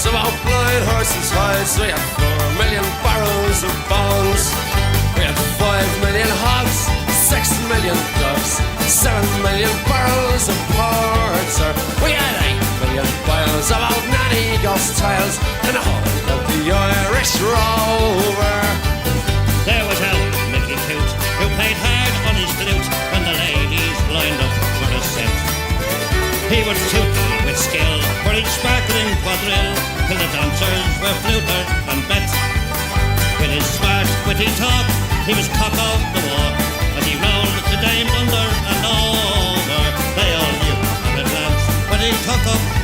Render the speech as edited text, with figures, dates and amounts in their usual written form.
loads of outblind horses' hides. We had 4 million barrels of bones. We had 5 million hogs, 6 million ducks, 7 million barrels of porter. We had 8 million piles of old nanny ghost tiles in the whole of the Irish Rover. There was old Mickey Coot, who played hard on his flute when the ladies lined up for a set. He would toot with skill for each sparkling quadrille, till the dancers were flutered and bet. With his smart, witty talk, he was cock of the walk, as he rolled the dames under and over. They all knew at a glance when he took up